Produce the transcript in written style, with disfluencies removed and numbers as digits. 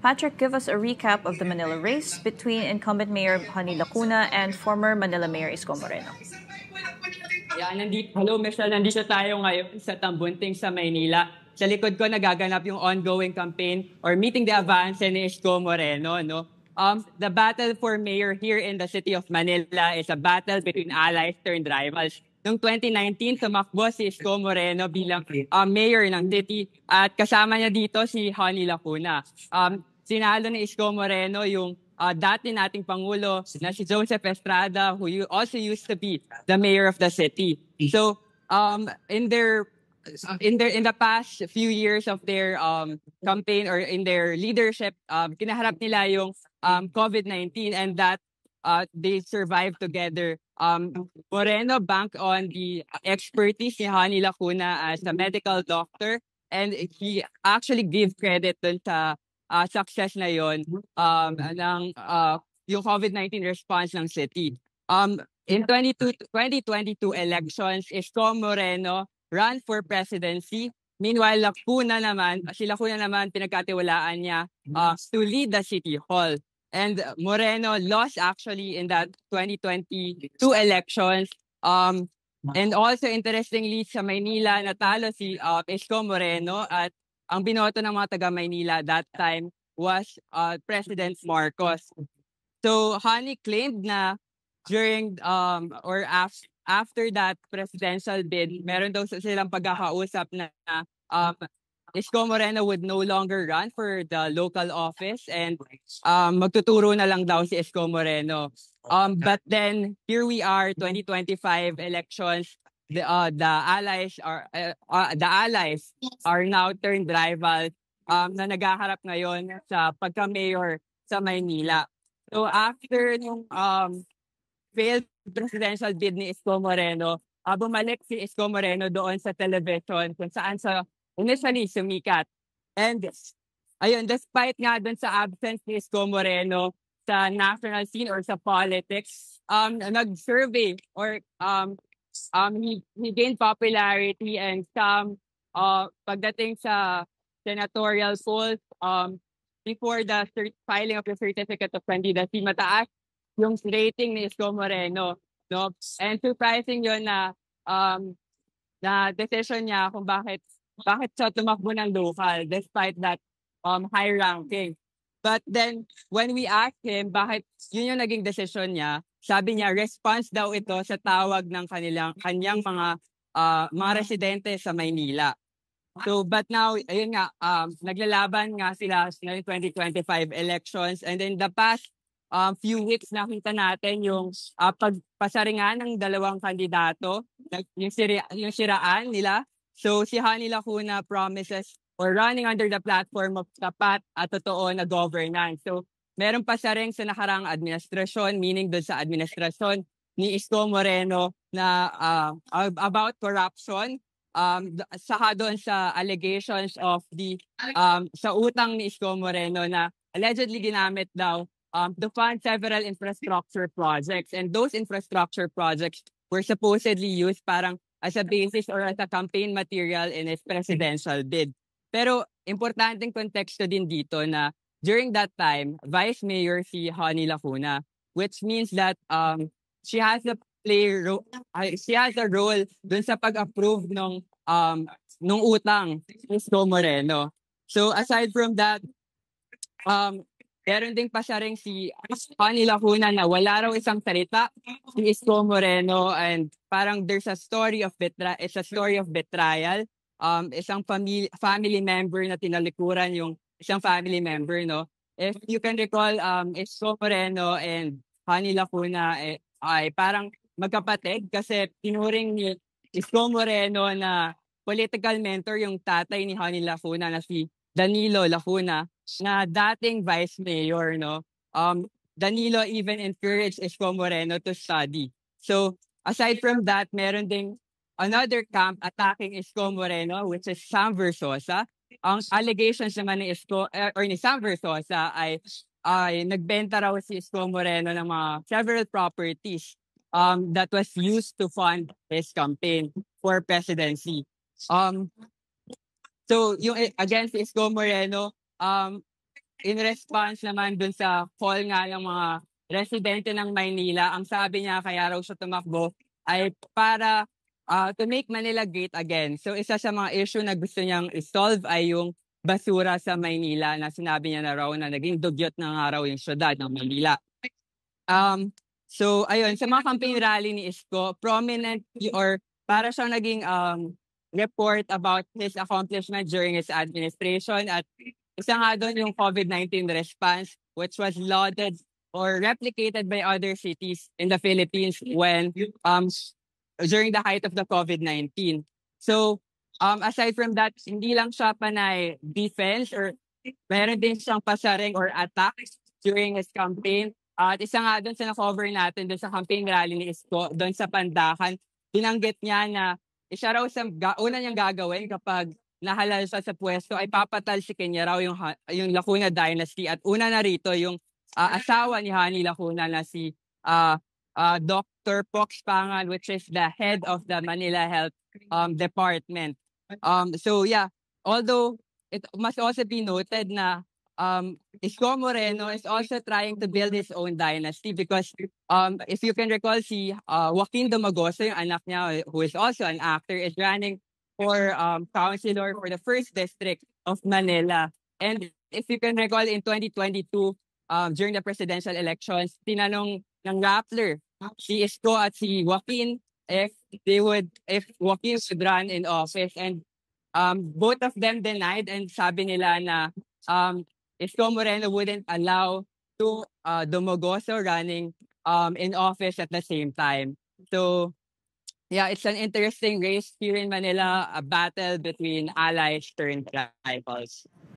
Patrick, give us a recap of the Manila race between incumbent Mayor Honey Lacuna and former Manila Mayor Isko Moreno. Hello, Michelle. Nandito tayo ngayon sa Tambunting sa Maynila. Sa likod ko nagaganap yung ongoing campaign or meeting the advance ni Isko Moreno. No? The battle for mayor here in the city of Manila is a battle between allies turned rivals. Noong 2019, tumakbo si Isko Moreno bilang mayor ng city at kasama niya dito si Honey Lacuna. Sinalo ni Isko Moreno yung dati nating Pangulo na si Joseph Estrada, who also used to be the mayor of the city. So in the past few years of their campaign or in their leadership, kinaharap nila yung COVID-19 and that they survived together. Moreno banked on the expertise ni Honey Lacuna as a medical doctor and he actually gave credit dun sa success na yon ng yung COVID-19 response ng city. In 2022 elections, Isko Moreno ran for presidency. Meanwhile, si Lacuna naman pinagkatiwalaan niya to lead the city hall. And Moreno lost actually in that 2022 elections. And also interestingly, sa Maynila natalo si Isko Moreno at ang binoto ng mga taga Maynila that time was President Marcos. So Honey claimed na during or after that presidential bid, meron daw silang pagkakausap na Isko Moreno would no longer run for the local office and magtuturo na lang daw si Isko Moreno. But then here we are, 2025 elections. The allies are now turned rivals na naghaharap ngayon sa pagka-mayor sa Maynila. So after nung failed presidential bid ni Isko Moreno, bumalik si Isko Moreno doon sa television kung saan initially sumikat. And ayun, despite nga doon sa absence ni Isko Moreno sa national scene or sa politics, nag-survey or he gained popularity and some pagdating sa senatorial polls before the filing of the certificate of candidacy, mataas yung rating ni Isko Moreno, no? And surprising yun na decision niya kung bakit siya tumakbo ng local despite that high ranking. But then when we asked him bakit yun yung naging decision niya, sabi niya response daw ito sa tawag ng kanyang mga residente sa Maynila. So but now ayun nga naglalaban nga sila sa 2025 elections and in the past few weeks nakita natin yung pagpasaringan ng dalawang kandidato, yung siraan nila. So si Honey Lacuna promises or running under the platform of tapat at totoo na governance. So meron pa siya rin sa nakarang administrasyon, meaning doon sa administrasyon ni Isko Moreno na about corruption, saka doon sa allegations of sa utang ni Isko Moreno na allegedly ginamit daw to fund several infrastructure projects. And those infrastructure projects were supposedly used parang as a basis or as a campaign material in his presidential bid. Pero importanteng konteksto din dito na during that time, Vice Mayor si Honey Lacuna, which means that she has a role dun sa pag-approve nung utang ni Isko Moreno. So aside from that, meron ding pa siya rin si Honey Lacuna na wala raw isang salita si Isko Moreno and parang there's a story of betrayal. Isang family member na tinalikuran yung isang family member, no? If you can recall, Isko Moreno and Honey Lacuna ay parang magkapatid kasi tinuring ni Isko Moreno na political mentor yung tatay ni Honey Lacuna na si Danilo Lacuna na dating vice mayor, no? Danilo even encouraged Isko Moreno to study. So aside from that, meron ding another camp attacking Isko Moreno, which is Sam Versosa. Ang allegations naman ni Isko or ni Sam Versosa ay nagbenta raw si Isko Moreno ng mga several properties that was used to fund his campaign for presidency. So yung against Isko Moreno, in response naman dun sa call nga ng mga residente ng Maynila, ang sabi niya kaya raw siya tumakbo ay para to make Manila great again. So isa sa mga issue na gusto niyang i-solve ay yung basura sa Maynila na sinabi niya na raw na naging dugyot na nga raw yung syudad ng Maynila. So ayun, sa mga campaign rally ni Isko, prominent or para siyang naging report about his accomplishment during his administration at isa nga doon yung COVID-19 response which was lauded or replicated by other cities in the Philippines when during the height of the COVID-19. So aside from that, hindi lang siya panay defense or meron din siyang pasaring or attacks during his campaign. At isa nga doon sa na-cover natin doon sa campaign rally ni Isko, doon sa Pandakan, binanggit niya na isa raw sa una niyang gagawin kapag nahalal siya sa pwesto ay papatalsikin niya raw yung Lacuna Dynasty. At una na rito yung asawa ni Honey Lacuna na si Dr. Pox Pangan, which is the head of the Manila Health Department. So yeah, although it must also be noted na Isko Moreno is also trying to build his own dynasty because if you can recall, si Joaquin Domagoso, yung anak niya, who is also an actor, is running for councilor for the first district of Manila. And if you can recall, in 2022, during the presidential elections, tinanong ng Rappler si Isko at si Joaquin if Joaquin should run in office, and both of them denied, and sabi nila na Isko Moreno wouldn't allow to Domogoso running in office at the same time. So yeah, it's an interesting race here in Manila, a battle between allies turned rivals.